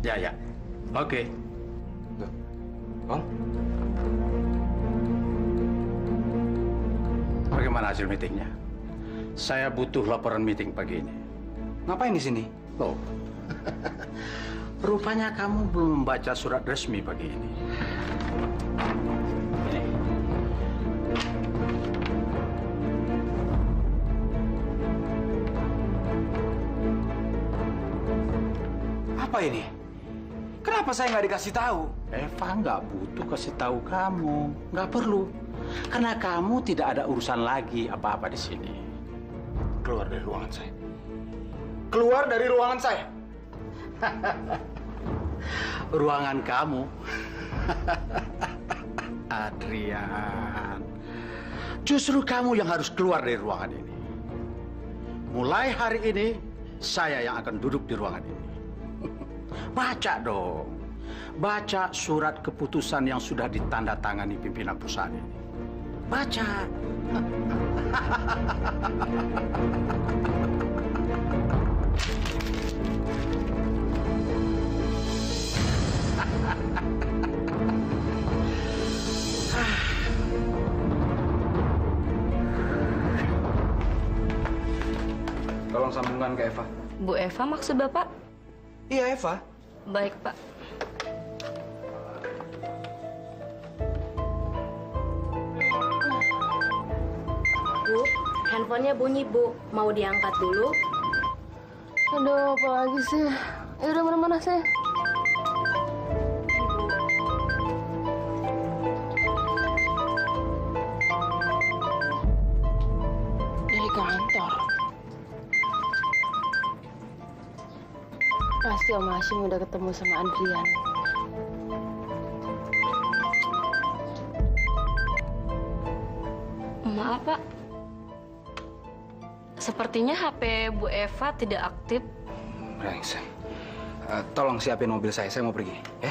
Ya. Oke. Loh, Om? Bagaimana hasil meetingnya? Saya butuh laporan meeting pagi ini. Ngapain di sini? Oh, rupanya kamu belum membaca surat resmi pagi ini. Ini. Apa ini? Kenapa saya nggak dikasih tahu? Eva nggak butuh kasih tahu kamu, nggak perlu. Karena kamu tidak ada urusan lagi apa-apa di sini. Keluar dari ruangan saya. Keluar dari ruangan saya. Ruangan kamu, Adrian. Justru kamu yang harus keluar dari ruangan ini. Mulai hari ini, saya yang akan duduk di ruangan ini. Baca dong. Baca surat keputusan yang sudah ditandatangani pimpinan perusahaan ini. Baca. Tolong sambungkan ke Eva. Bu Eva maksud Bapak? Iya, Eva. Baik, Pak. Bu, handphonenya bunyi, Bu. Mau diangkat dulu? Aduh, apa lagi sih? Ya udah mana-mana sih. Dari kantor. Pasti Om Hashim udah ketemu sama Adrian. Maaf, Pak. Sepertinya HP Bu Eva tidak aktif. Brengsek. Tolong siapin mobil saya mau pergi, ya.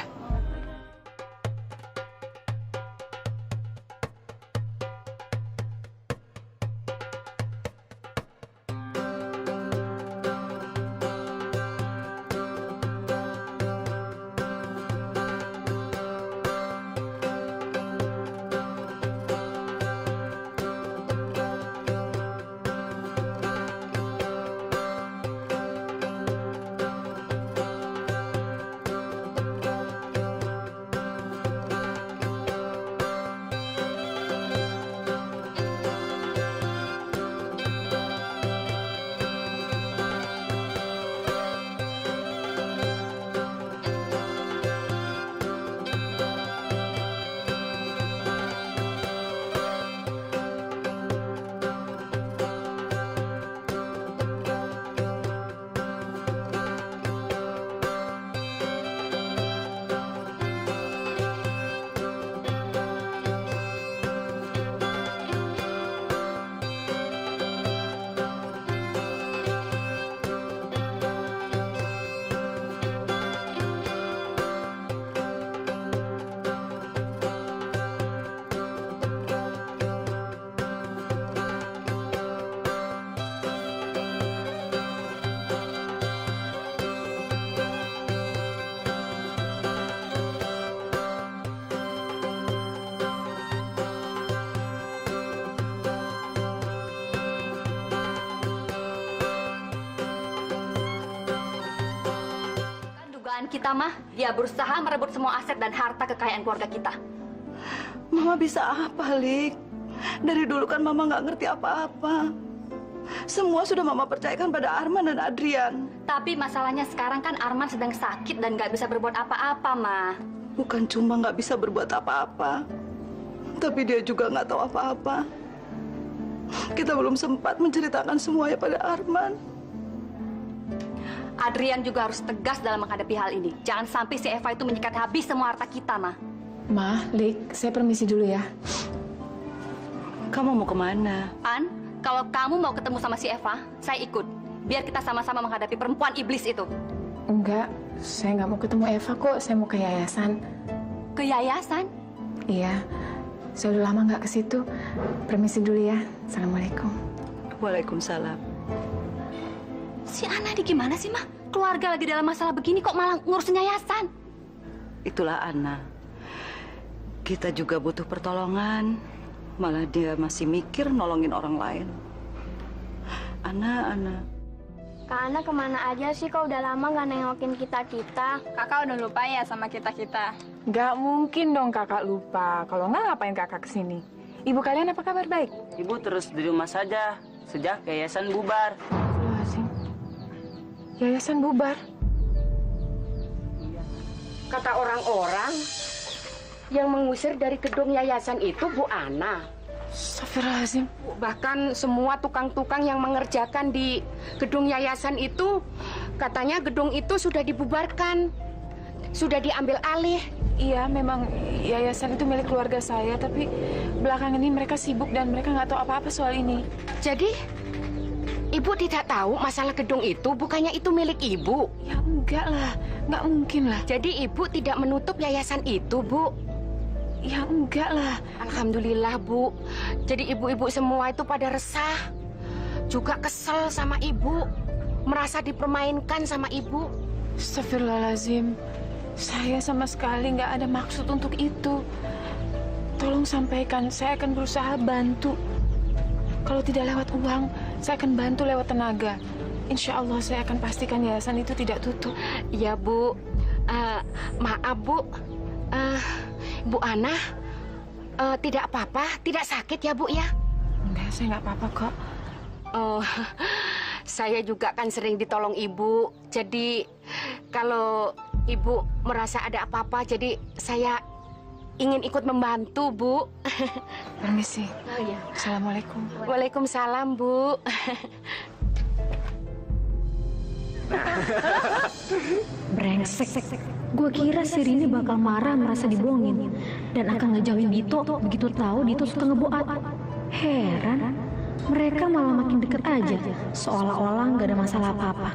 Kita mah, dia berusaha merebut semua aset dan harta kekayaan keluarga kita. Mama bisa apa, Lik? Dari dulu kan Mama nggak ngerti apa-apa. Semua sudah Mama percayakan pada Arman dan Adrian. Tapi masalahnya sekarang kan Arman sedang sakit dan nggak bisa berbuat apa-apa, Ma. Bukan cuma nggak bisa berbuat apa-apa, tapi dia juga nggak tahu apa-apa. Kita belum sempat menceritakan semuanya pada Arman. Adrian juga harus tegas dalam menghadapi hal ini. Jangan sampai si Eva itu menyikat habis semua harta kita, Ma. Ma, Lik, saya permisi dulu ya. Kamu mau kemana? An, kalau kamu mau ketemu sama si Eva, saya ikut. Biar kita sama-sama menghadapi perempuan iblis itu. Enggak, saya nggak mau ketemu Eva kok. Saya mau ke yayasan. Ke yayasan? Iya, saya udah lama nggak ke situ. Permisi dulu ya. Assalamualaikum. Waalaikumsalam. Si Ana di gimana sih, Ma? Keluarga lagi dalam masalah begini kok malah ngurusin yayasan. Itulah Ana. Kita juga butuh pertolongan. Malah dia masih mikir nolongin orang lain. Ana. Kak Ana kemana aja sih? Kok udah lama nggak nengokin kita-kita? Kakak udah lupa ya sama kita-kita. Nggak mungkin dong kakak lupa. Kalau nggak ngapain kakak kesini? Ibu kalian apa kabar baik? Ibu terus di rumah saja sejak yayasan bubar. Astagfirullahaladzim. Yayasan bubar. Kata orang-orang yang mengusir dari gedung yayasan itu Bu Ana. Astagfirullahaladzim. Bahkan semua tukang-tukang yang mengerjakan di gedung yayasan itu katanya gedung itu sudah dibubarkan, sudah diambil alih. Iya, memang yayasan itu milik keluarga saya, tapi belakangan ini mereka sibuk dan mereka nggak tahu apa-apa soal ini. Jadi Ibu tidak tahu masalah gedung itu, bukannya itu milik Ibu? Ya enggak lah, nggak mungkin lah. Jadi Ibu tidak menutup yayasan itu, Bu? Ya enggak lah. Alhamdulillah, Bu. Jadi ibu-ibu semua itu pada resah. Juga kesel sama Ibu. Merasa dipermainkan sama Ibu. Astagfirullahaladzim. Saya sama sekali nggak ada maksud untuk itu. Tolong sampaikan, saya akan berusaha bantu. Kalau tidak lewat uang, saya akan bantu lewat tenaga. Insya Allah saya akan pastikan yayasan itu tidak tutup. Iya, Bu. Maaf, Bu. Bu Ana, tidak apa-apa, tidak sakit ya, Bu ya? Enggak, saya nggak apa-apa kok. Oh, saya juga kan sering ditolong Ibu. Jadi kalau Ibu merasa ada apa-apa, jadi saya ingin ikut membantu, Bu. Permisi. Oh iya. Assalamualaikum. Waalaikumsalam, Bu. Brengsek. Gue kira si Rini bakal marah merasa dibohongin dan akan ngejauhin Dito begitu tahu Dito suka ngeboat. Heran, mereka malah makin deket aja, seolah-olah nggak ada masalah apa-apa.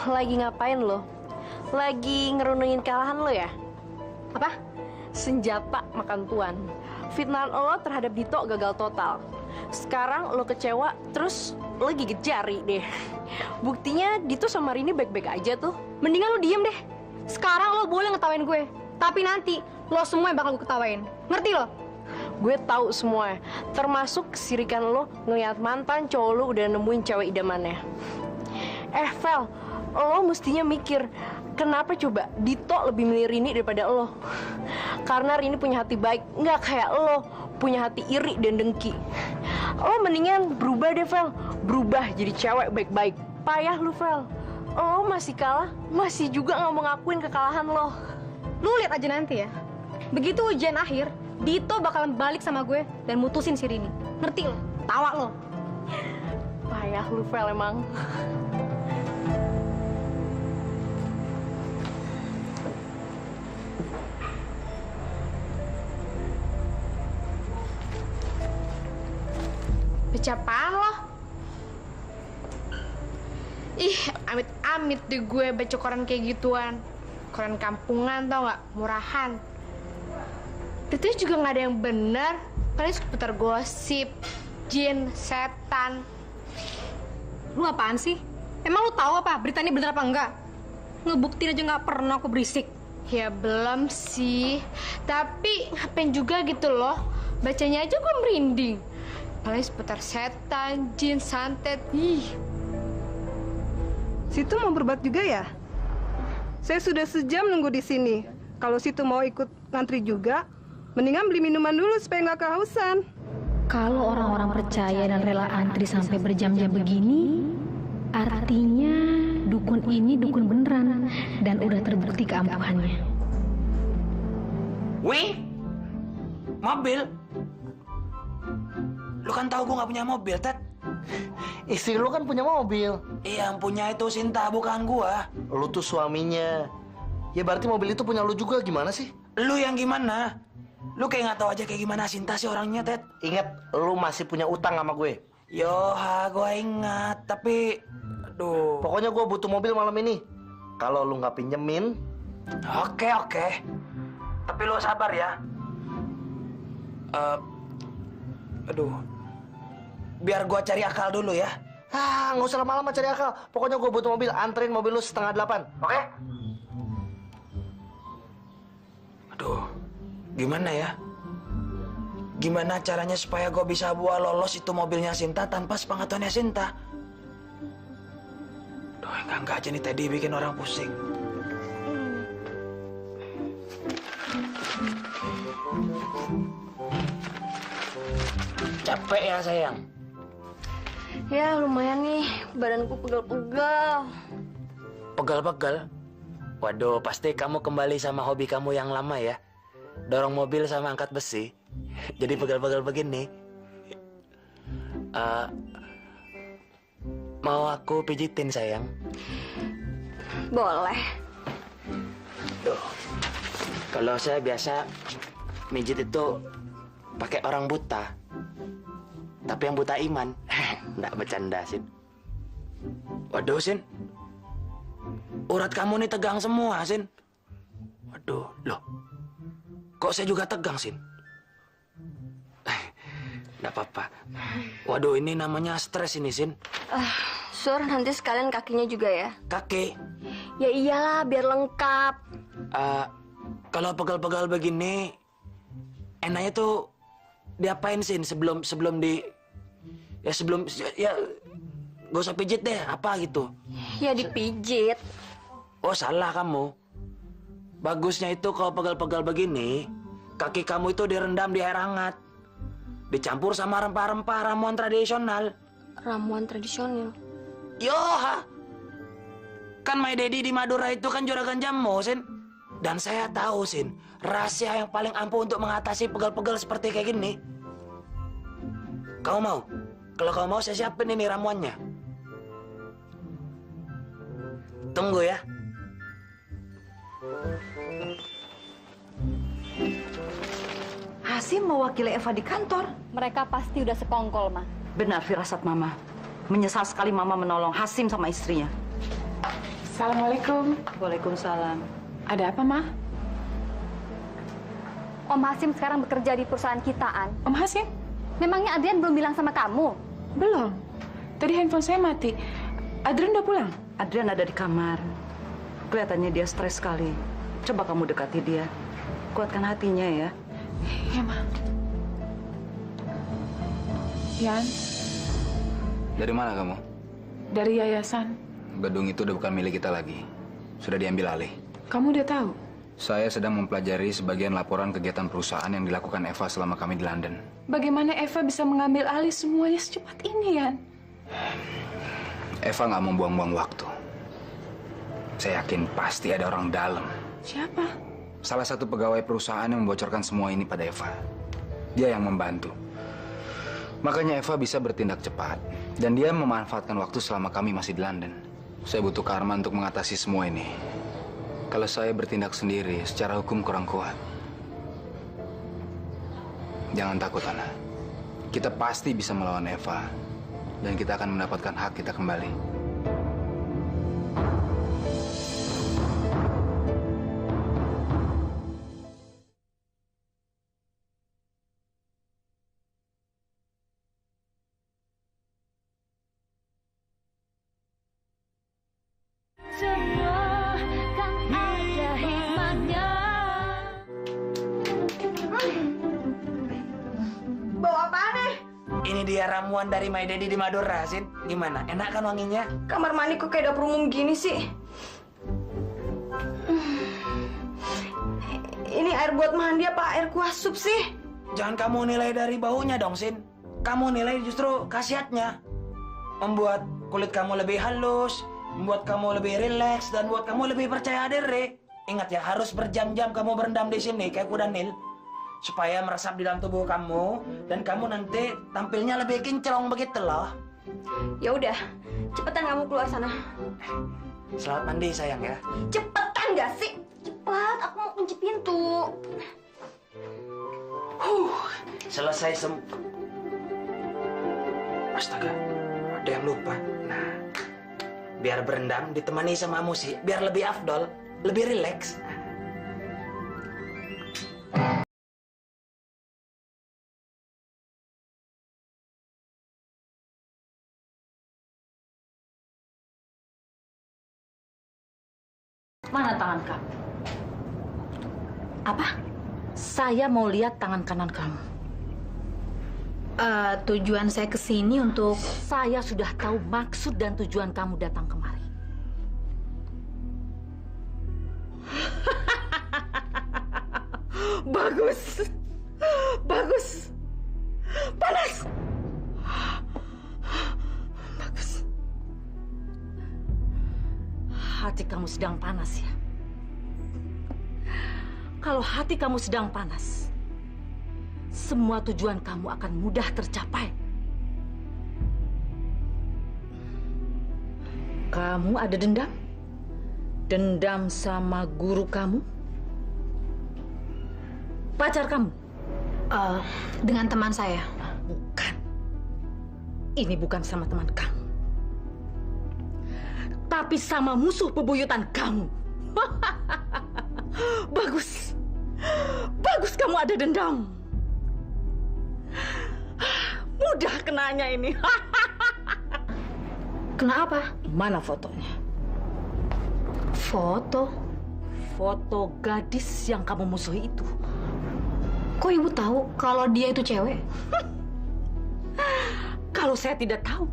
Lagi ngapain lo? Lagi ngerunuin kekalahan lo ya? Apa? Senjata makan tuan. Fitnahan lo terhadap Dito gagal total. Sekarang lo kecewa, terus lo gigit jari deh. Buktinya Dito sama Rini baik-baik aja tuh. Mendingan lo diem deh. Sekarang lo boleh ngetawain gue, tapi nanti lo semua yang bakal gue ketawain. Ngerti lo? Gue tahu semua, termasuk kesirikan lo ngeliat mantan cowok lo udah nemuin cewek idamannya. Vel, lo mestinya mikir, kenapa coba Dito lebih milih Rini daripada lo? Karena Rini punya hati baik, nggak kayak lo punya hati iri dan dengki. Lo mendingan berubah deh, Vel. Berubah jadi cewek baik-baik. Payah lu, Vel. Lo masih kalah, masih juga nggak mau ngakuin kekalahan lo. Lu lihat aja nanti ya. Begitu ujian akhir, Dito bakalan balik sama gue dan mutusin si Rini. Ngerti lo? Tawa lo. Payah lu, Vel, emang. Apaan lo? Ih, amit-amit deh gue baca koran kayak gituan. Koran kampungan tau gak? Murahan. Itu juga gak ada yang bener. Kalian seputar gosip, jin, setan. Lu apaan sih? Emang lu tahu apa berita ini bener apa enggak? Ngebuktiin aja nggak pernah aku berisik. Ya belum sih. Tapi ngapain juga gitu loh. Bacanya aja gue merinding. Kalian seputar setan, jin, santet. Ih. Situ mau berbuat juga ya? Saya sudah sejam nunggu di sini. Kalau Situ mau ikut ngantri juga, mendingan beli minuman dulu supaya nggak kehausan. Kalau orang-orang percaya dan rela antri sampai berjam-jam begini, artinya dukun ini dukun beneran dan udah terbukti keampuhannya. Wih, mobil. Lu kan tahu gue nggak punya mobil, Ted. Istri lu kan punya mobil. Iya, yang punya itu Sinta, bukan gua. Lu tuh suaminya. Ya berarti mobil itu punya lu juga, gimana sih? Lu yang gimana? Lu kayak nggak tahu aja kayak gimana Sinta sih orangnya, Ted. Ingat, lu masih punya utang sama gue. Gue ingat, tapi... Aduh. Pokoknya gue butuh mobil malam ini. Kalau lu nggak pinjemin... Oke. Tapi lu sabar ya. Aduh. Biar gua cari akal dulu ya. Nggak usah lama-lama cari akal. Pokoknya gue butuh mobil, anterin mobil lu 7:30, oke? Aduh, gimana ya? Gimana caranya supaya gue bisa bawa lolos itu mobilnya Sinta tanpa sepengetahuannya Sinta? Duh, enggak aja nih tadi bikin orang pusing. Capek ya sayang? Ya lumayan nih, badanku pegel-pegel. Pegal-pegal? Waduh, pasti kamu kembali sama hobi kamu yang lama ya? Dorong mobil sama angkat besi. Jadi pegal-pegal begini. Mau aku pijitin sayang? Boleh. Duh, kalau saya biasa mijit itu pakai orang buta. Tapi yang buta iman. Nggak bercanda, Sin. Waduh, Sin. Urat kamu nih tegang semua, Sin. Waduh, loh. Kok saya juga tegang, Sin? Nggak apa-apa. Waduh, ini namanya stres ini, Sin. Sur, nanti sekalian kakinya juga ya. Kaki. Ya iyalah, biar lengkap. Kalau pegal-pegal begini, enaknya tuh diapain, Sin? Sebelum gak usah pijit deh, apa gitu. Ya dipijit. Oh, salah kamu. Bagusnya itu kalau pegal-pegal begini, kaki kamu itu direndam di air hangat. Dicampur sama rempah-rempah ramuan tradisional. Ramuan tradisional? Yoha! Kan My Daddy di Madura itu kan juragan jamu, Sin. Dan saya tahu, Sin, rahasia yang paling ampuh untuk mengatasi pegal-pegal seperti kayak gini. Kamu mau? Kalau kamu mau, saya siapin ini ramuannya. Tunggu ya. Hasim mewakili Eva di kantor. Mereka pasti udah sekongkol, Ma. Benar firasat Mama. Menyesal sekali Mama menolong Hasim sama istrinya. Assalamualaikum. Waalaikumsalam. Ada apa, Ma? Om Hasim sekarang bekerja di perusahaan kitaan. Om Hasim? Memangnya Adrian belum bilang sama kamu? Belum. Tadi handphone saya mati. Adrian udah pulang? Adrian ada di kamar. Kelihatannya dia stres sekali. Coba kamu dekati dia. Kuatkan hatinya ya. Iya, Ma. Yan, Dari mana kamu? dari yayasan. Gedung itu udah bukan milik kita lagi. Sudah diambil alih. Kamu udah tahu? Saya sedang mempelajari sebagian laporan kegiatan perusahaan yang dilakukan Eva selama kami di London. Bagaimana Eva bisa mengambil alih semuanya secepat ini, Yan? Eva nggak mau buang-buang waktu. Saya yakin pasti ada orang dalam. Siapa? Salah satu pegawai perusahaan yang membocorkan semua ini pada Eva. Dia yang membantu. Makanya Eva bisa bertindak cepat. Dan dia memanfaatkan waktu selama kami masih di London. Saya butuh karma untuk mengatasi semua ini. Kalau saya bertindak sendiri, secara hukum kurang kuat. Jangan takut, Ana. Kita pasti bisa melawan Eva. Dan kita akan mendapatkan hak kita kembali. Bawa apa nih? Ini dia ramuan dari My Daddy di Madura, Sin. Gimana? Enak kan wanginya? Kamar mandi kok kayak dapur umum gini sih? Ini air buat mandi apa air kuah sup sih? Jangan kamu nilai dari baunya dong, Sin. Kamu nilai justru khasiatnya. Membuat kulit kamu lebih halus, membuat kamu lebih rileks, dan buat kamu lebih percaya diri. Ingat ya, harus berjam-jam kamu berendam di sini kayak kuda Nil. Supaya meresap di dalam tubuh kamu, dan kamu nanti tampilnya lebih kinclong begitu loh. Ya udah, cepetan kamu keluar sana. Selamat mandi sayang ya. Cepetan gak sih? Cepat, aku mau kunci pintu. Selesai Astaga, ada yang lupa. Nah, biar berendam ditemani sama musik, biar lebih afdol, lebih rileks. Mana tangan kamu? Apa? Saya mau lihat tangan kanan kamu. Tujuan saya ke sini untuk... Saya sudah tahu maksud dan tujuan kamu datang kemari. Bagus. Bagus. Panas. Bagus. Hati kamu sedang panas ya? Kalau hati kamu sedang panas, semua tujuan kamu akan mudah tercapai. Kamu ada dendam? Dendam sama guru kamu? Pacar kamu? Dengan teman saya. Bukan. Ini bukan sama teman kamu. Tapi sama musuh bebuyutan kamu. Bagus. Bagus kamu ada dendam. Mudah kenanya ini. Kenapa? Mana fotonya? Foto? Foto gadis yang kamu musuhi itu. Kok ibu tahu kalau dia itu cewek? Kalau saya tidak tahu,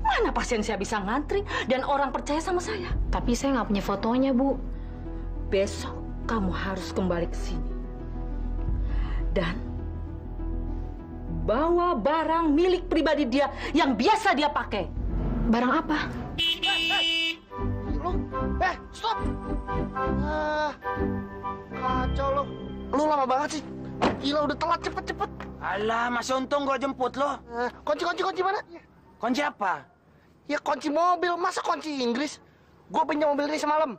mana pasien saya bisa ngantri dan orang percaya sama saya? Tapi saya nggak punya fotonya, Bu. Besok kamu harus kembali ke sini. Dan bawa barang milik pribadi dia yang biasa dia pakai. Barang apa? Stop! Kacau lo. Lu lama banget sih. Gila, udah telat, cepet. Alah, masih untung gua jemput lo. Kunci mana? Kunci apa? Ya kunci mobil, masa kunci Inggris? Gua pinjam mobil ini semalam.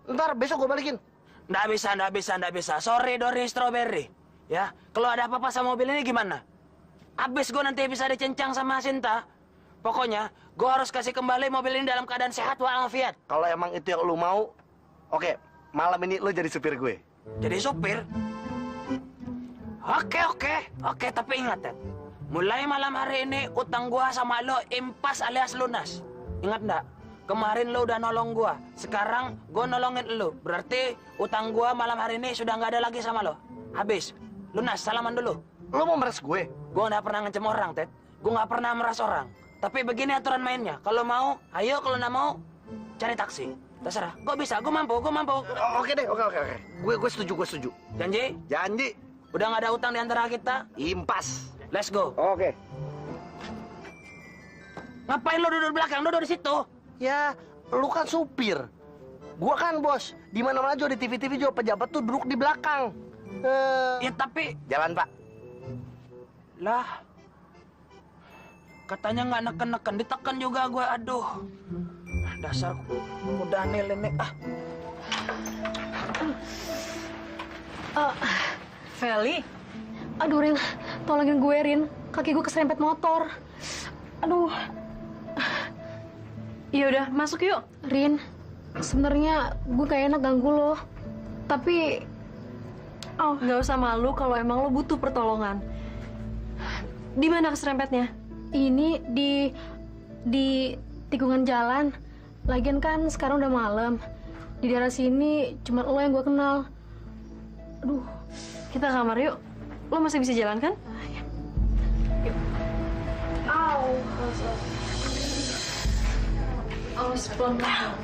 Ntar besok gua balikin. Nggak bisa. Sorry, Dori Strawberry. Ya, kalau ada apa-apa sama mobil ini gimana? Abis gua nanti bisa dicencang sama Sinta. Pokoknya, gua harus kasih kembali mobil ini dalam keadaan sehat walafiat. Kalau emang itu yang lu mau, oke, malam ini lu jadi supir gue. Jadi supir? Oke, tapi ingat ya, mulai malam hari ini utang gua sama lo impas alias lunas. Ingat nggak? Kemarin lo udah nolong gua, sekarang gua nolongin lo. Berarti utang gua malam hari ini sudah nggak ada lagi sama lo. Habis, lunas, salaman dulu. Lo mau meres gue? Gua nggak pernah ngancem orang, Ted. Gua nggak pernah meras orang. Tapi begini aturan mainnya. Kalau mau, ayo. Kalau nggak mau, cari taksi. Terserah. Gua bisa, gua mampu. Oke deh. Gue setuju. Janji? Janji. Udah nggak ada utang di antara kita? Impas. Let's go. Oke. Ngapain lo duduk di belakang? Duduk di situ. Ya, lu kan supir. Gua kan bos. Di mana-mana juga di TV-TV juga pejabat tuh duduk di belakang. Ya tapi... Jalan, Pak. Lah. Katanya nggak neken-neken, ditekan juga gue. Aduh. Dasar kuda nil ini. Feli? Aduh, Rin. Tolongin gue, Rin. Kaki gue keserempet motor. Aduh. Ya udah, masuk yuk. Rin, sebenarnya gue kayak enak ganggu lo. Tapi... nggak usah malu kalau emang lo butuh pertolongan. Di mana keserempetnya? Ini di tikungan jalan. Lagian kan sekarang udah malam. Di daerah sini cuma lo yang gue kenal. Aduh. Kita ke kamar yuk. Lo masih bisa jalan kan? Yuk. Awas pelan-pelan.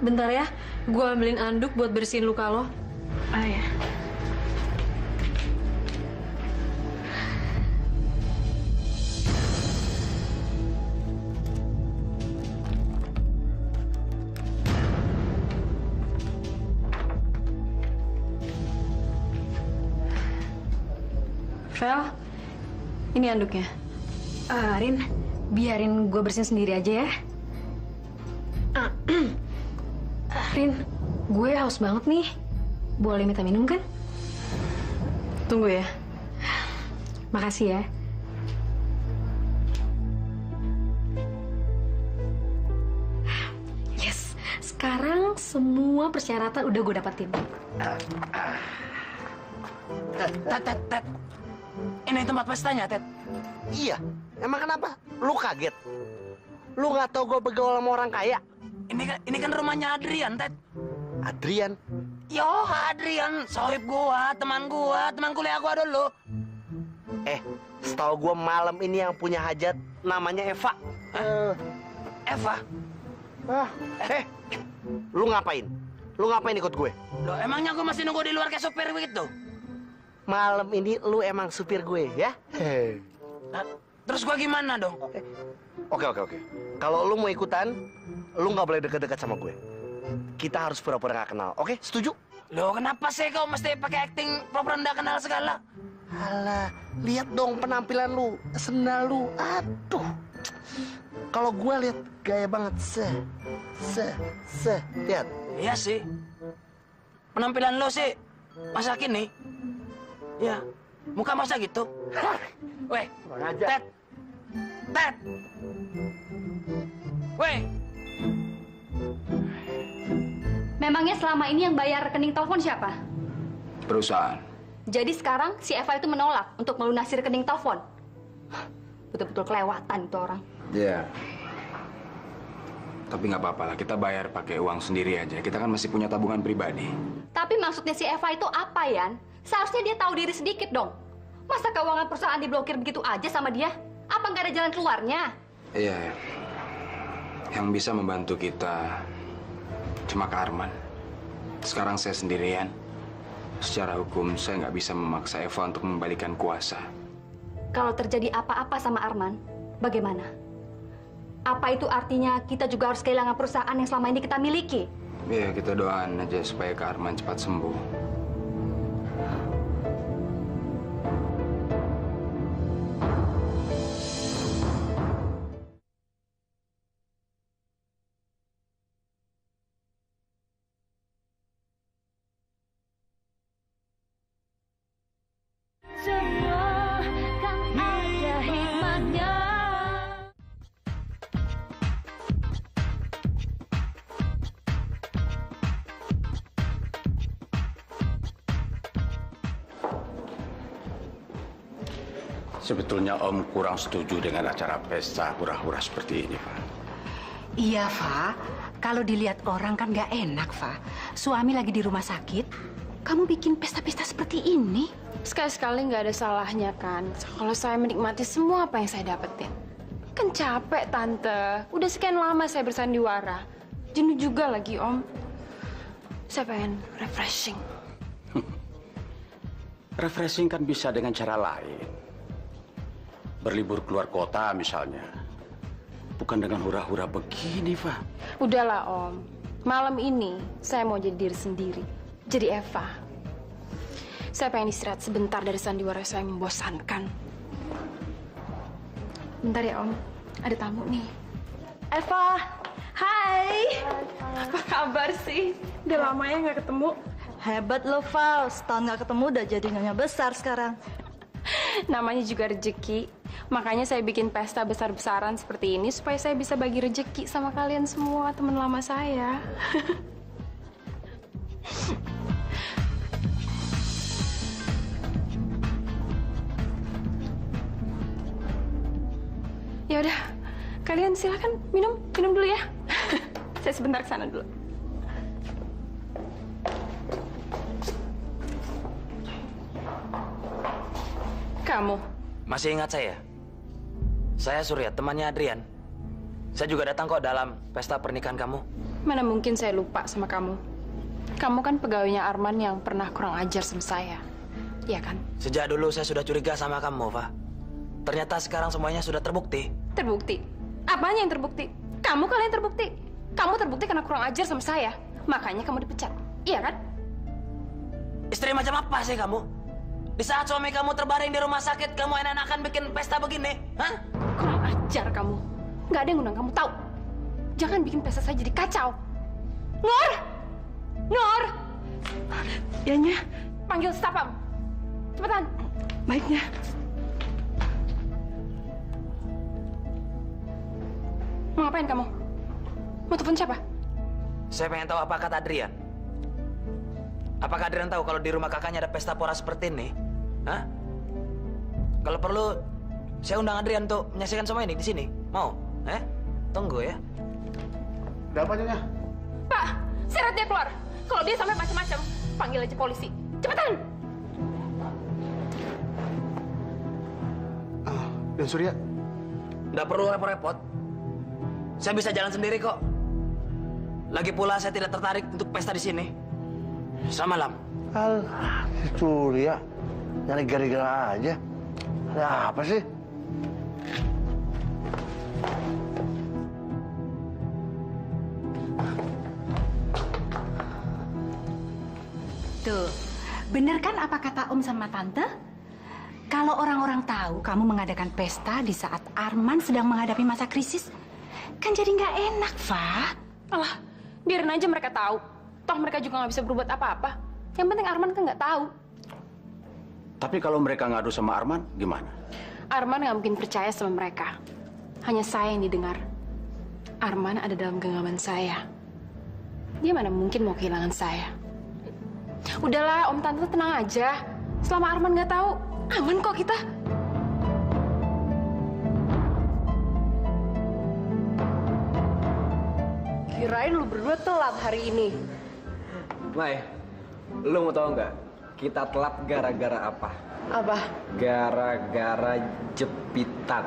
Bentar ya, gue ambilin anduk buat bersihin luka lo. Ya. Vel, ini anduknya. Rin, biarin gue bersihin sendiri aja ya. Rin, gue haus banget nih. Boleh minta minum kan? Tunggu ya. Makasih ya. Yes, sekarang semua persyaratan udah gue dapetin. Tet. Ini tempat pestanya, Ted. Iya. Emang kenapa? Lu kaget? Lu nggak tahu gue bergaul sama orang kaya? Ini kan rumahnya Adrian, Ted. Adrian? Yo, Adrian, sohib gua, teman kuliah gua dulu. Setahu gue malam ini yang punya hajat namanya Eva. Eva? Lu ngapain? Lu ngapain ikut gue? Loh, emangnya gua masih nunggu di luar kayak supir begitu? Malam ini lu emang supir gue, ya? Terus gua gimana dong? Oke. Kalau lu mau ikutan, lu nggak boleh deket-deket sama gue. Kita harus pura-pura nggak kenal, oke? Setuju? Loh, kenapa sih kau mesti pakai acting pura-pura nggak kenal segala? Alah, lihat dong penampilan lu, sendal lu. Aduh. Kalau gue lihat gaya banget. Lihat. Iya sih. Penampilan lo sih masa kini. Ya, muka masa gitu. Weh, Ted. Weh. Memangnya selama ini yang bayar rekening telepon siapa? Perusahaan. Jadi sekarang si Eva itu menolak untuk melunasi rekening telepon. Betul-betul kelewatan itu orang. Iya. Tapi nggak apa-apa lah, kita bayar pakai uang sendiri aja. Kita kan masih punya tabungan pribadi. Tapi maksudnya si Eva itu apa, Yan? Seharusnya dia tahu diri sedikit dong. Masa keuangan perusahaan diblokir begitu aja sama dia? Apa nggak ada jalan keluarnya? Iya. Yang bisa membantu kita cuma Kak Arman. Sekarang saya sendirian. Secara hukum, saya nggak bisa memaksa Eva untuk membalikan kuasa. Kalau terjadi apa-apa sama Arman, bagaimana? Apa itu artinya kita juga harus kehilangan perusahaan yang selama ini kita miliki? Iya, kita doain aja supaya Kak Arman cepat sembuh. Sebetulnya Om kurang setuju dengan acara pesta hura-hura seperti ini, Pak. Iya, Fa. Kalau dilihat orang kan nggak enak, Fa. Suami lagi di rumah sakit, kamu bikin pesta-pesta seperti ini. Sekali-sekali nggak ada salahnya kan kalau saya menikmati semua apa yang saya dapetin. Kan capek, Tante. Udah sekian lama saya bersandiwara. Jenuh juga lagi, Om. Saya pengen refreshing. Refreshing kan bisa dengan cara lain. Berlibur keluar kota misalnya. Bukan dengan hura-hura begini, Fa. Udahlah, Om. Malam ini saya mau jadi diri sendiri. Jadi Eva. Saya pengen istirahat sebentar dari sandiwara saya yang membosankan. Bentar ya, Om. Ada tamu nih. Eva. Hai. Apa kabar sih? Udah lama ya nggak ketemu. Hebat lo, Val. Setahun nggak ketemu udah jadi nyonya besar sekarang. Namanya juga rezeki. Makanya saya bikin pesta besar-besaran seperti ini supaya saya bisa bagi rezeki sama kalian semua, teman lama saya. Ya udah, kalian silakan minum dulu ya. Saya sebentar ke sana dulu. Kamu masih ingat saya? Saya Surya, temannya Adrian. Saya juga datang kok dalam pesta pernikahan kamu. Mana mungkin saya lupa sama kamu. Kamu kan pegawainya Arman yang pernah kurang ajar sama saya. Iya kan? Sejak dulu saya sudah curiga sama kamu, Fa. Ternyata sekarang semuanya sudah terbukti. Terbukti? Apanya yang terbukti? Kamu kali yang terbukti. Kamu terbukti karena kurang ajar sama saya. Makanya kamu dipecat. Iya kan? Istri macam apa sih kamu? Di saat suami kamu terbaring di rumah sakit, kamu enak-enakan bikin pesta begini? Hah? Kurang ajar kamu. Nggak ada yang ngundang kamu, tahu? Jangan bikin pesta saya jadi kacau. Nur! Nur! Yanya. Panggil staf, cepetan. Baiknya. Mau ngapain kamu? Mau telepon siapa? Saya pengen tahu apa kata Adrian. Apakah Adrian tahu kalau di rumah kakaknya ada pesta pora seperti ini? Hah? Kalau perlu, saya undang Adrian untuk menyaksikan semua ini di sini. Mau? Tunggu ya. Ada apa Nyonya? Pak, seret dia keluar. Kalau dia sampai macam-macam, panggil aja polisi. Cepetan! Dan Surya? Nggak perlu repot-repot. Saya bisa jalan sendiri kok. Lagi pula saya tidak tertarik untuk pesta di sini. Selamat malam. Si Surya, nyari gara-gara aja. Ada apa sih? Tuh, bener kan apa kata Om sama Tante? Kalau orang-orang tahu kamu mengadakan pesta di saat Arman sedang menghadapi masa krisis, kan jadi nggak enak, Fa. Alah, biarin aja mereka tahu. Toh mereka juga nggak bisa berbuat apa-apa. Yang penting Arman kan nggak tahu. Tapi kalau mereka ngadu sama Arman, gimana? Arman nggak mungkin percaya sama mereka. Hanya saya yang didengar. Arman ada dalam genggaman saya. Dia mana mungkin mau kehilangan saya. Udahlah, Om Tante tenang aja. Selama Arman nggak tahu, aman kok kita. Kirain lu berdua telat hari ini. Mai, lu mau tahu nggak? Kita telat gara-gara apa? Apa? Gara-gara jepitan.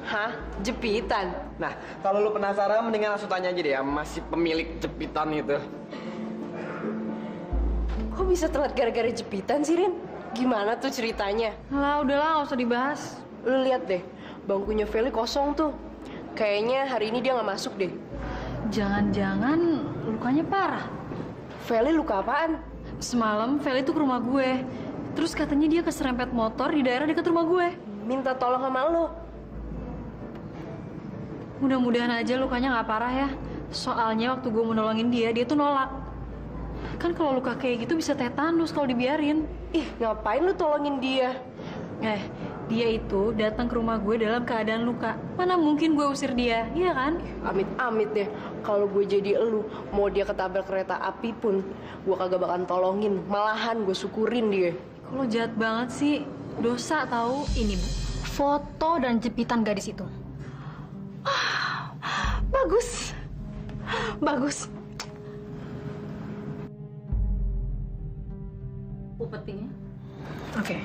Hah? Jepitan? Nah, kalau lu penasaran, mendingan langsung tanya aja deh sama si pemilik jepitan itu. Kok bisa telat gara-gara jepitan sih, Rin? Gimana tuh ceritanya? Lah, udahlah, nggak usah dibahas. Lu lihat deh, bangkunya Feli kosong tuh. Kayaknya hari ini dia nggak masuk deh. Jangan-jangan lukanya parah. Feli luka apaan? Semalam Feli tuh ke rumah gue. Terus katanya dia keserempet motor di daerah dekat rumah gue. Minta tolong sama lo. Mudah-mudahan aja lukanya nggak parah ya. Soalnya waktu gue mau nolongin dia tuh nolak. Kan kalau luka kayak gitu bisa tetanus kalau dibiarin. Ih, ngapain lu tolongin dia? Dia itu datang ke rumah gue dalam keadaan luka. Mana mungkin gue usir dia, iya kan? Amit-amit deh. Kalau gue jadi elu, mau dia ketabrak kereta api pun, gue kagak bakalan tolongin. Malahan gue syukurin dia. Kalau jahat banget sih, dosa tahu. Ini Bu, foto dan jepitan gadis itu. Bagus. Bagus. Upetinya. Oke.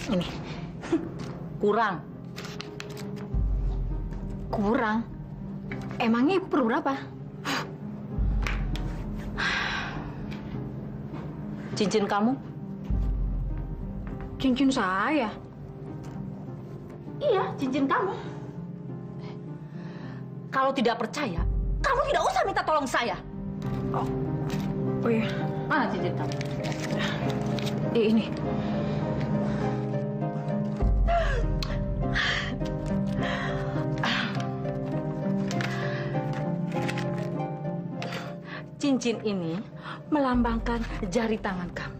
Ini. Kurang. Kurang? Emangnya ibu perlu berapa? Cincin kamu? Cincin saya? Iya, cincin kamu. Kalau tidak percaya, kamu tidak usah minta tolong saya. Oh iya. Mana cincin kamu? Ini. Cincin ini melambangkan jari tangan kamu.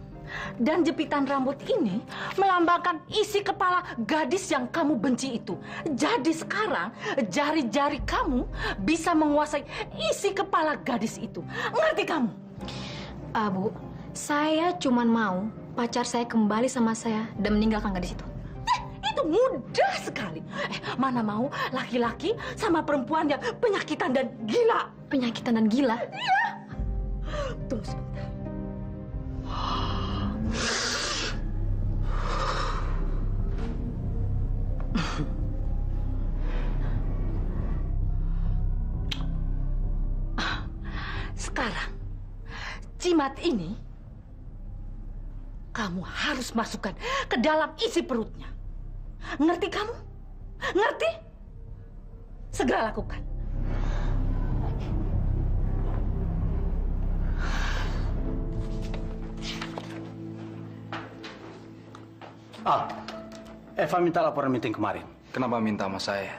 Dan jepitan rambut ini melambangkan isi kepala gadis yang kamu benci itu. Jadi sekarang jari-jari kamu bisa menguasai isi kepala gadis itu. Ngerti kamu? Bu, saya cuma mau pacar saya kembali sama saya dan meninggalkan gadis itu. Itu mudah sekali. Mana mau laki-laki sama perempuan yang penyakitan dan gila. Penyakitan dan gila? Iya. Tunggu sebentar. Sekarang, jimat ini kamu harus masukkan ke dalam isi perutnya. Ngerti kamu? Ngerti? Segera lakukan. Eva minta laporan meeting kemarin. Kenapa minta sama saya?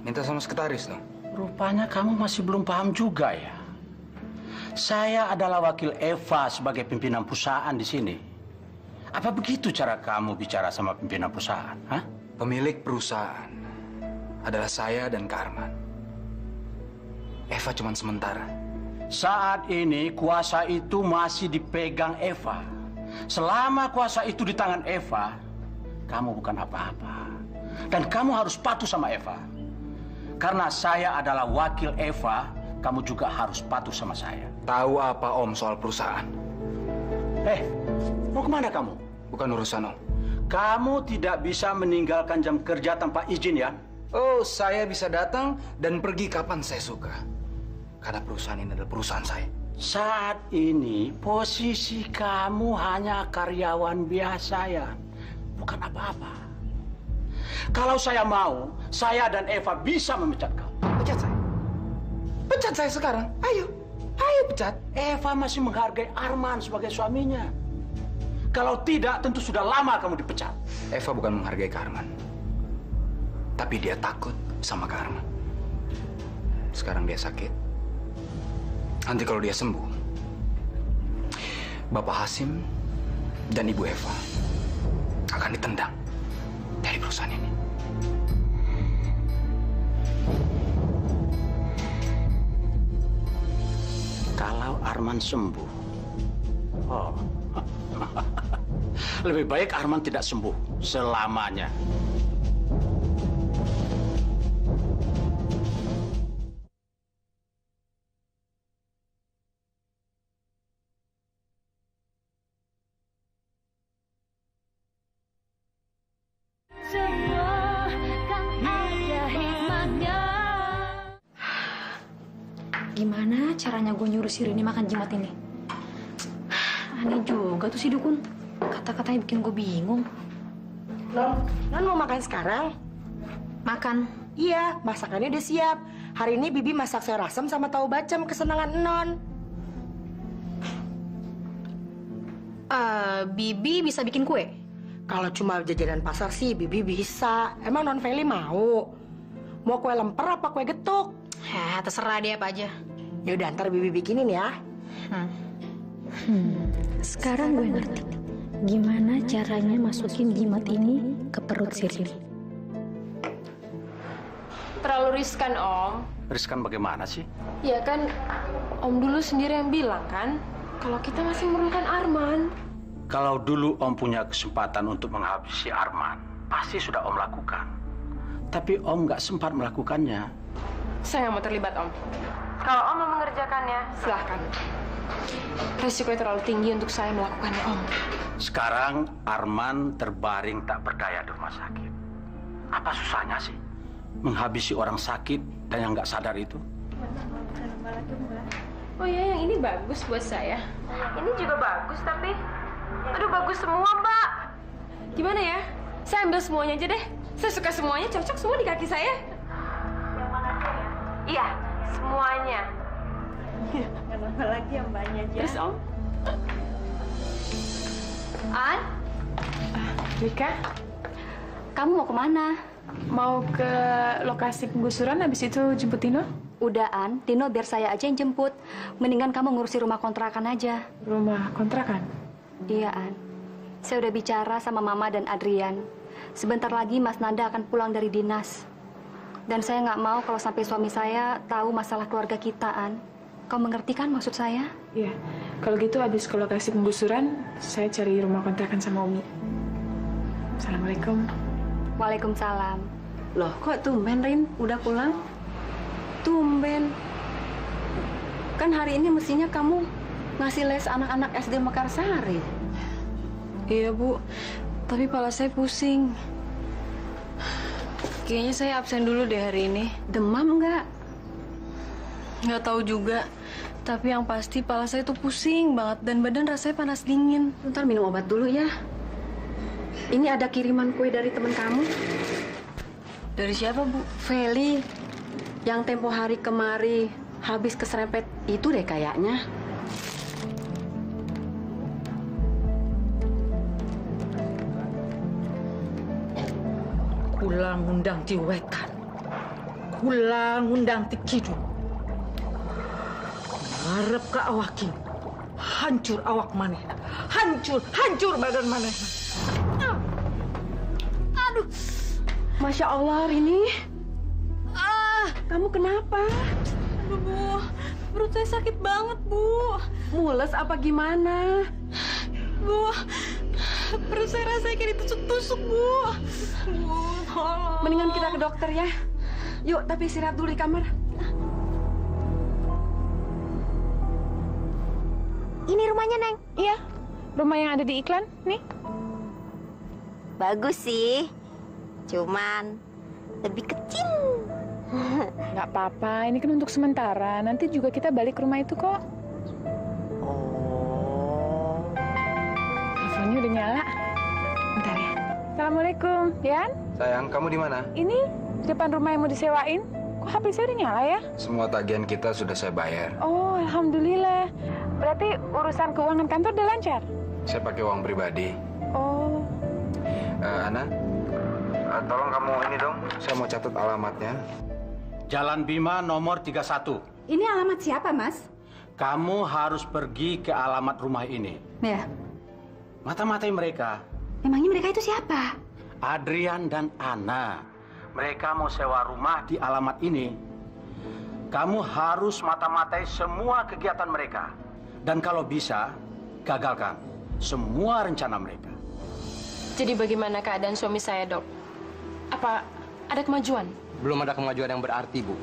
Minta sama sekretaris dong. Rupanya kamu masih belum paham juga ya. Saya adalah wakil Eva sebagai pimpinan perusahaan di sini. Apa begitu cara kamu bicara sama pimpinan perusahaan? Hah? Pemilik perusahaan adalah saya dan Kak Arman. Eva cuma sementara. Saat ini kuasa itu masih dipegang Eva. Selama kuasa itu di tangan Eva, kamu bukan apa-apa. Dan kamu harus patuh sama Eva. Karena saya adalah wakil Eva, kamu juga harus patuh sama saya. Tahu apa Om soal perusahaan? Mau kemana kamu? Bukan urusan Om. Kamu tidak bisa meninggalkan jam kerja tanpa izin ya? Oh, saya bisa datang dan pergi kapan saya suka. Karena perusahaan ini adalah perusahaan saya. Saat ini posisi kamu hanya karyawan biasa ya, bukan apa-apa. Kalau saya mau, saya dan Eva bisa memecat kamu. Pecat saya? Pecat saya sekarang? Ayo pecat. Eva masih menghargai Arman sebagai suaminya. Kalau tidak, tentu sudah lama kamu dipecat. Eva bukan menghargai Kak Arman. Tapi dia takut sama Kak Arman. Sekarang dia sakit. Nanti kalau dia sembuh, Bapak Hasim dan Ibu Eva akan ditendang dari perusahaan ini. Kalau Arman sembuh, lebih baik Arman tidak sembuh selamanya. Gimana caranya gue nyuruh si Rini makan jimat ini? Aneh juga tuh si Dukun. Kata-katanya bikin gue bingung. Non mau makan sekarang? Makan? Iya, masakannya udah siap. Hari ini Bibi masak sayur asam sama tahu bacem kesenangan Non. Bibi bisa bikin kue? Kalau cuma jajanan pasar sih Bibi bisa. Emang Non Feli mau? Mau kue lemper apa kue getuk? Terserah dia apa aja. Yaudah, ntar Bibi bikinin ya. Sekarang gue ngerti gimana caranya masukin jimat ini ke perut si Rini. Terlalu riskan, Om. Riskan bagaimana sih? Ya kan, Om dulu sendiri yang bilang kan, kalau kita masih memerlukan Arman. Kalau dulu Om punya kesempatan untuk menghabisi Arman, pasti sudah Om lakukan. Tapi Om nggak sempat melakukannya. Saya nggak mau terlibat, Om. Kalau Om mau mengerjakannya, silahkan. Risikonya terlalu tinggi untuk saya melakukannya, Om. Sekarang Arman terbaring tak berdaya di rumah sakit. Apa susahnya sih menghabisi orang sakit dan yang nggak sadar itu? Oh ya, yang ini bagus buat saya. Ini juga bagus, tapi aduh bagus semua, Mbak. Gimana ya? Saya ambil semuanya aja deh. Saya suka semuanya, cocok semua di kaki saya. Yang mana aja ya? Iya, semuanya. Nggak nambah lagi yang banyak aja. Terus, Om? An? Rika? Kamu mau kemana? Mau ke lokasi penggusuran, habis itu jemput Tino? Udah, An. Tino biar saya aja yang jemput. Mendingan kamu ngurusi rumah kontrakan aja. Rumah kontrakan? Iya, An. Saya udah bicara sama Mama dan Adrian. Sebentar lagi Mas Nanda akan pulang dari dinas. Dan saya nggak mau kalau sampai suami saya tahu masalah keluarga kita, An. Kau mengerti kan maksud saya? Iya. Kalau gitu habis ke lokasi penggusuran, saya cari rumah kontrakan sama Umi. Assalamualaikum. Waalaikumsalam. Loh, kok tumben, Rin? Udah pulang? Tumben. Kan hari ini mestinya kamu ngasih les anak-anak SD Mekarsari. Iya, Bu. Tapi kepala saya pusing. Kayaknya saya absen dulu deh hari ini. Demam nggak? Nggak tahu juga. Tapi yang pasti kepala saya tuh pusing banget dan badan rasanya panas dingin. Ntar minum obat dulu ya. Ini ada kiriman kue dari teman kamu. Dari siapa, Bu? Feli. Yang tempo hari kemari habis keserempet itu deh kayaknya. Kula ngundang diwetan. Kula ngundang tikidung. Ngarep ke awakin. Hancur awak maneh. Hancur badan maneh. Aduh. Masya Allah, Rini. Kamu kenapa? Aduh, Bu. Perut saya sakit banget, Bu. Mules apa gimana? Bu. Perut saya rasanya kayak ditusuk-tusuk, Bu. Bu, tolong. Mendingan kita ke dokter ya. Yuk, tapi istirahat dulu di kamar. Ini rumahnya, Neng? Iya, rumah yang ada di iklan, nih. Bagus sih. Cuman lebih kecil. Nggak apa-apa, ini kan untuk sementara. Nanti juga kita balik ke rumah itu kok. Teleponnya udah nyala. Bentar ya. Assalamualaikum, Yan. Sayang, kamu di mana? Ini depan rumah yang mau disewain. Kok HP saya udah nyala ya? Semua tagihan kita sudah saya bayar. Oh, alhamdulillah. Berarti urusan keuangan kantor udah lancar? Saya pakai uang pribadi. Oh. Ana, tolong kamu ini dong. Saya mau catat alamatnya. Jalan Bima nomor 31. Ini alamat siapa, Mas? Kamu harus pergi ke alamat rumah ini. Ya. Mata-matai mereka. Emangnya mereka itu siapa? Adrian dan Ana. Mereka mau sewa rumah di alamat ini. Kamu harus mata-matai semua kegiatan mereka. Dan kalau bisa, gagalkan semua rencana mereka. Jadi bagaimana keadaan suami saya, Dok? Apa ada kemajuan? Belum ada kemajuan yang berarti, Bu.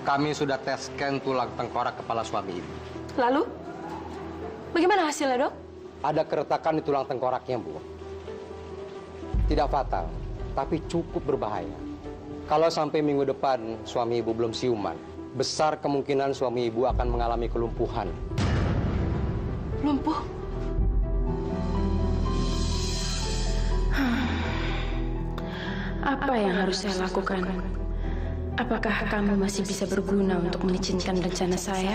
Kami sudah tes scan tulang tengkorak kepala suami Ibu. Lalu? Bagaimana hasilnya, Dok? Ada keretakan di tulang tengkoraknya, Bu. Tidak fatal, tapi cukup berbahaya. Kalau sampai minggu depan suami Ibu belum siuman, besar kemungkinan suami Ibu akan mengalami kelumpuhan. Lumpuh? Apa yang harus saya lakukan? Apakah kamu masih bisa berguna untuk melicinkan rencana saya?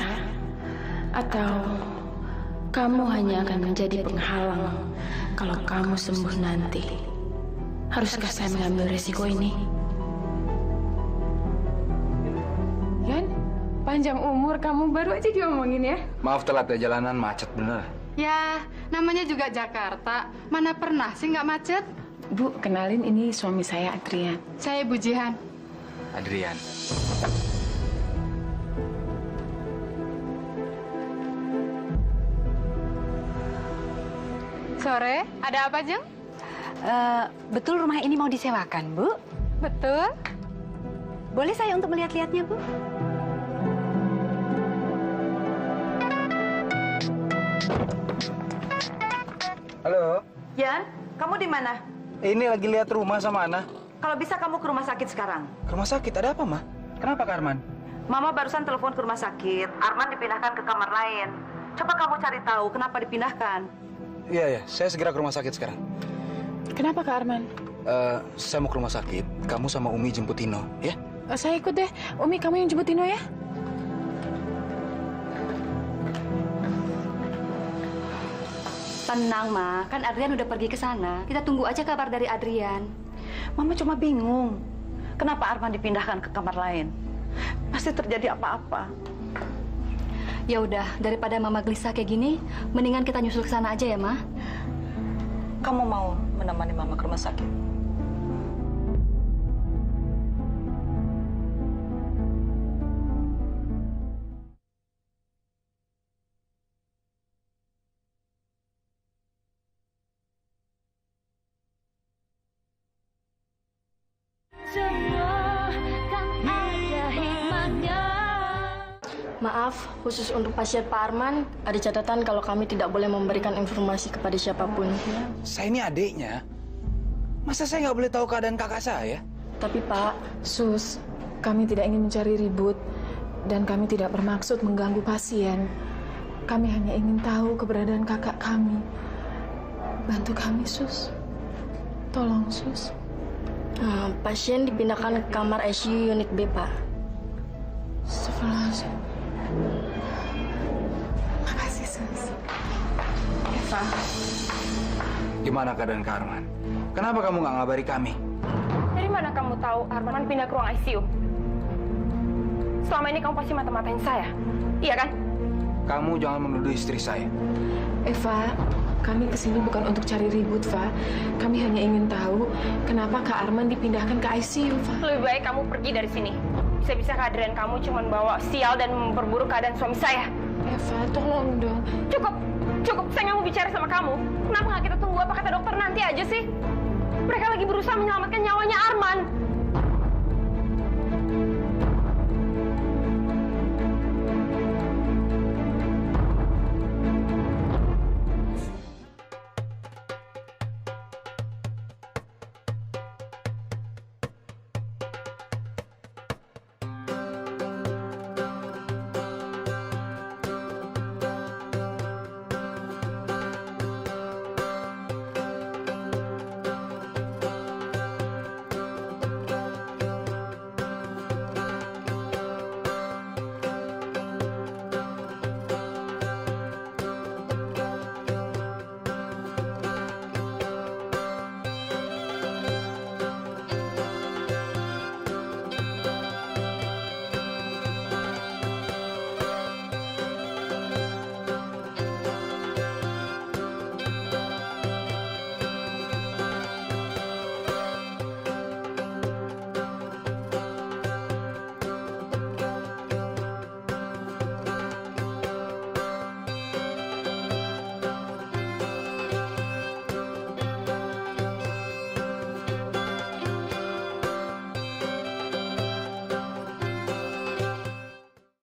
Atau kamu hanya akan menjadi penghalang kalau kamu sembuh nanti? Haruskah saya mengambil resiko ini? Yan, panjang umur kamu baru aja diomongin ya? Maaf telat ya, jalanan macet bener. Ya, namanya juga Jakarta. Mana pernah sih nggak macet? Bu, kenalin ini suami saya, Adrian. Saya Bu Jihan. Adrian. Sore, ada apa, Jeng? Betul rumah ini mau disewakan, Bu? Betul. Boleh saya untuk melihat-lihatnya, Bu? Halo. Yan, kamu di mana? Ini lagi lihat rumah sama Ana. Kalau bisa kamu ke rumah sakit sekarang. Ke rumah sakit ada apa, Ma? Kenapa, Kak Arman? Mama barusan telepon ke rumah sakit. Arman dipindahkan ke kamar lain. Coba kamu cari tahu kenapa dipindahkan. Iya, saya segera ke rumah sakit sekarang. Kenapa, Kak Arman? Saya mau ke rumah sakit. Kamu sama Umi jemput Tino, ya? Saya ikut deh. Umi, kamu yang jemput Tino ya? Tenang, Ma. Kan Adrian udah pergi ke sana. Kita tunggu aja kabar dari Adrian. Mama cuma bingung. Kenapa Arman dipindahkan ke kamar lain? Pasti terjadi apa-apa. Ya udah, daripada Mama gelisah kayak gini, mendingan kita nyusul ke sana aja ya, Ma. Kamu mau menemani Mama ke rumah sakit? Maaf, khusus untuk pasien Pak Arman, ada catatan kalau kami tidak boleh memberikan informasi kepada siapapun. Saya ini adiknya. Masa saya nggak boleh tahu keadaan kakak saya? Tapi Pak, Sus, kami tidak ingin mencari ribut dan kami tidak bermaksud mengganggu pasien. Kami hanya ingin tahu keberadaan kakak kami. Bantu kami, Sus. Tolong, Sus. Pasien dipindahkan ke kamar ICU unit B, Pak. Astagfirullahaladzim. Makasih, Sus. Eva. Gimana keadaan Kak Arman? Kenapa kamu nggak ngabari kami? Dari mana kamu tahu Arman pindah ke ruang ICU? Selama ini kamu pasti mata-matain saya, iya kan? Kamu jangan menuduh istri saya. Eva, kami kesini bukan untuk cari ribut, Fa. Kami hanya ingin tahu kenapa Kak Arman dipindahkan ke ICU, Fa. Lebih baik kamu pergi dari sini. Bisa-bisa kehadiran kamu cuma bawa sial dan memperburuk keadaan suami saya. Eva, tolong dong. Cukup, cukup. Saya nggak mau bicara sama kamu. Kenapa nggak kita tunggu apa kata dokter nanti aja sih? Mereka lagi berusaha menyelamatkan nyawanya Arman.